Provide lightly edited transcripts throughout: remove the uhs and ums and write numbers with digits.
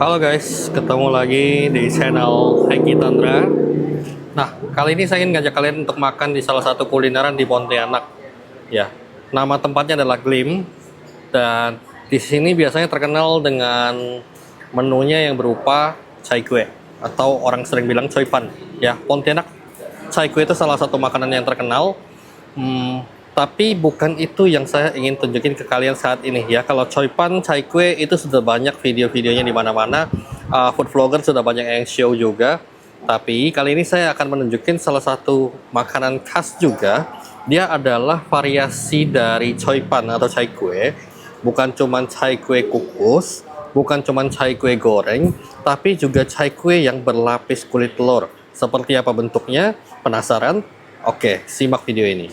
Halo guys, ketemu lagi di channel Heki Tandra. Nah, kali ini saya ingin ngajak kalian untuk makan di salah satu kulineran di Pontianak. Ya, nama tempatnya adalah Glim. Dan di sini biasanya terkenal dengan menunya yang berupa chai kue atau orang sering bilang choy pan. Ya, Pontianak chai kue itu salah satu makanan yang terkenal. Tapi bukan itu yang saya ingin tunjukin ke kalian saat ini ya. Kalau choy pan, chai kue itu sudah banyak video-videonya di mana-mana. Food vlogger sudah banyak yang show juga. Tapi kali ini saya akan menunjukin salah satu makanan khas juga. Dia adalah variasi dari choy pan atau chai kue. Bukan cuma chai kue kukus, bukan cuma chai kue goreng, tapi juga chai kue yang berlapis kulit telur. Seperti apa bentuknya? Penasaran? Oke, simak video ini.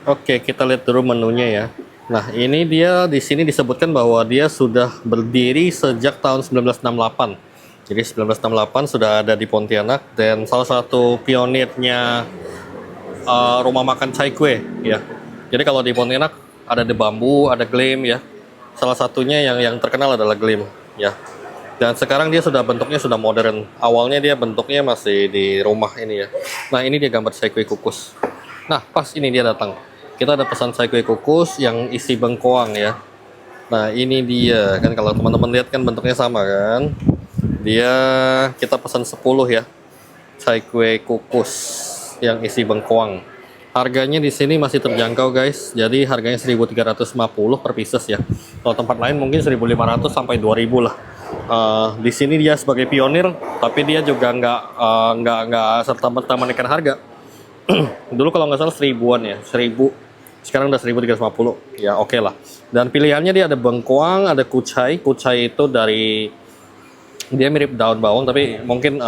Oke, kita lihat dulu menunya ya. Nah, ini dia di sini disebutkan bahwa dia sudah berdiri sejak tahun 1968. Jadi 1968 sudah ada di Pontianak dan salah satu pionirnya rumah makan chai kue ya. Jadi kalau di Pontianak ada The Bambu, ada Glim ya. Salah satunya yang terkenal adalah Glim ya. Dan sekarang dia sudah bentuknya sudah modern. Awalnya dia bentuknya masih di rumah ini ya. Nah, ini dia gambar chai kue kukus. Nah, pas ini dia datang. Kita ada pesan chai kue kukus yang isi bengkoang ya. Nah, ini dia kan, kalau teman-teman lihat kan bentuknya sama kan. Dia kita pesan 10 ya. Chai kue kukus yang isi bengkoang. Harganya di sini masih terjangkau guys. Jadi harganya 1.350 per pieces ya. Kalau tempat lain mungkin 1.500 sampai 2.000 lah. Di sini dia sebagai pionir, tapi dia juga nggak serta-merta menaikkan harga. Dulu kalau nggak salah 1000-an ya, 1000. Sekarang udah 1.350. Ya oke lah. Dan pilihannya dia ada bengkoang, ada kucai. Kucai itu dari dia mirip daun bawang, tapi mungkin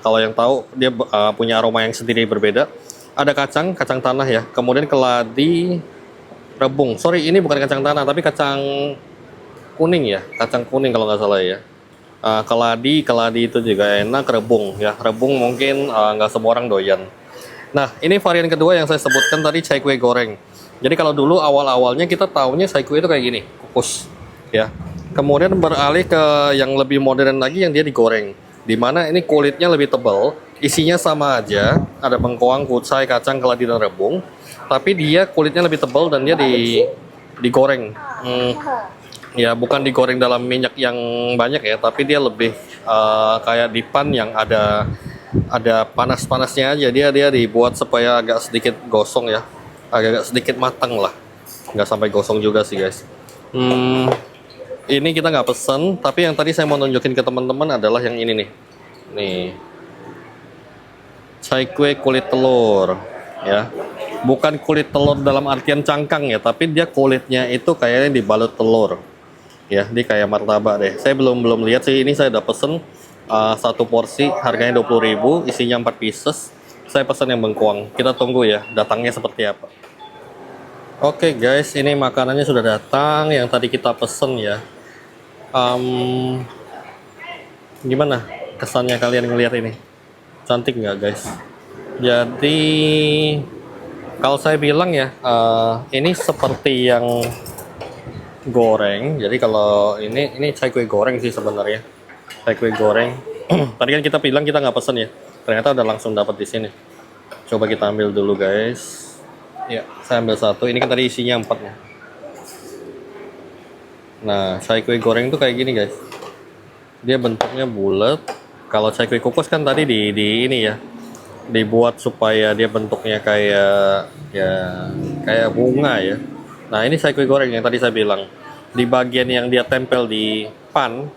kalau yang tahu dia punya aroma yang sendiri berbeda. Ada kacang tanah ya. Kemudian keladi, rebung. Sorry, ini bukan kacang tanah, tapi kacang kuning ya. Kacang kuning kalau nggak salah ya. Keladi itu juga enak. Rebung ya. Rebung mungkin nggak semua orang doyan. Nah, ini varian kedua yang saya sebutkan tadi, chai kue goreng. Jadi kalau dulu awal-awalnya kita taunya chai kue itu kayak gini, kukus ya. Kemudian beralih ke yang lebih modern lagi yang dia digoreng. Dimana ini kulitnya lebih tebal, isinya sama aja, ada bengkoang, kucai, kacang, keladi, dan rebung. Tapi dia kulitnya lebih tebal dan dia digoreng. Ya, bukan digoreng dalam minyak yang banyak ya, tapi dia lebih kayak di pan yang ada panas-panasnya aja. Dia dibuat supaya agak sedikit gosong ya, agak sedikit matang lah, nggak sampai gosong juga sih guys. Ini kita nggak pesen, tapi yang tadi saya mau nunjukin ke teman-teman adalah yang ini nih chai kue kulit telur ya. Bukan kulit telur dalam artian cangkang ya, tapi dia kulitnya itu kayaknya dibalut telur ya. Dia kayak martabak deh. Saya belum lihat sih, ini saya udah pesen satu porsi, harganya 20.000, isinya 4 pieces. Saya pesan yang bengkoang. Kita tunggu ya datangnya seperti apa. Oke guys, ini makanannya sudah datang yang tadi kita pesen ya. Gimana kesannya kalian ngelihat ini? Cantik nggak guys? Jadi kalau saya bilang ya, ini seperti yang goreng. Jadi kalau ini chai kue goreng sih sebenarnya. Chai kue goreng. Tadi kan kita bilang kita nggak pesen ya. Ternyata udah langsung dapat di sini. Coba kita ambil dulu guys. Ya, saya ambil satu. Ini kan tadi isinya 4 ya. Nah, chai kue goreng tuh kayak gini guys. Dia bentuknya bulat. Kalau chai kue kukus kan tadi di ini ya, dibuat supaya dia bentuknya kayak bunga ya. Nah, ini chai kue goreng yang tadi saya bilang. Di bagian yang dia tempel di pan,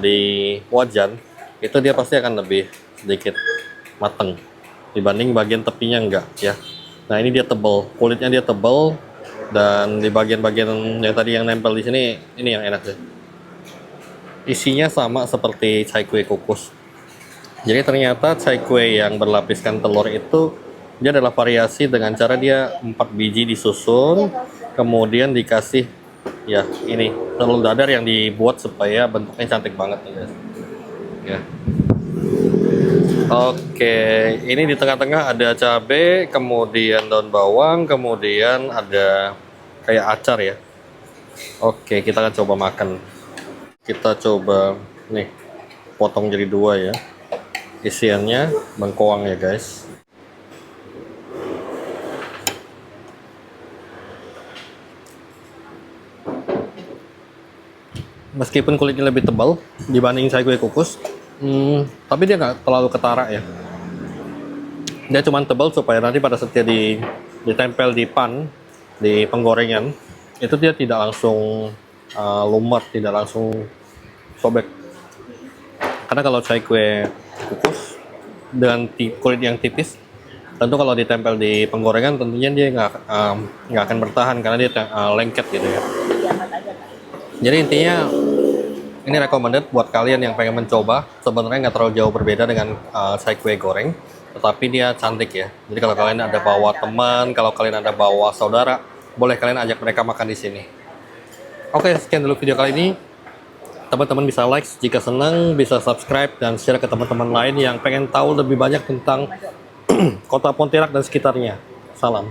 di wajan, itu dia pasti akan lebih sedikit mateng dibanding bagian tepinya enggak ya. Nah, ini dia tebal, kulitnya dia tebal, dan di bagian-bagian yang tadi yang nempel di sini, ini yang enak sih. Isinya sama seperti chai kue kukus. Jadi ternyata chai kue yang berlapiskan telur itu dia adalah variasi dengan cara dia 4 biji disusun, kemudian dikasih Ya, ini telur dadar yang dibuat supaya bentuknya cantik banget nih guys. Ya. Oke, ini di tengah-tengah ada cabai, kemudian daun bawang, kemudian ada kayak acar ya. Oke, kita akan coba makan. Kita coba nih, potong jadi dua ya. Isiannya bengkoang ya guys. Meskipun kulitnya lebih tebal dibanding saya kue kukus, tapi dia nggak terlalu ketara ya. Dia cuma tebal supaya nanti pada saat dia ditempel di pan, di penggorengan, itu dia tidak langsung lumer, tidak langsung sobek. Karena kalau saya kue kukus dengan kulit yang tipis, tentu kalau ditempel di penggorengan tentunya dia nggak akan bertahan karena dia lengket gitu ya. Jadi intinya ini recommended buat kalian yang pengen mencoba. Sebenarnya nggak terlalu jauh berbeda dengan saya kue goreng, tetapi dia cantik ya. Jadi kalau kalian ada bawa teman, kalau kalian ada bawa saudara, boleh kalian ajak mereka makan di sini. Oke, sekian dulu video kali ini. Teman-teman bisa like jika senang, bisa subscribe dan share ke teman-teman lain yang pengen tahu lebih banyak tentang Kota Pontianak dan sekitarnya. Salam.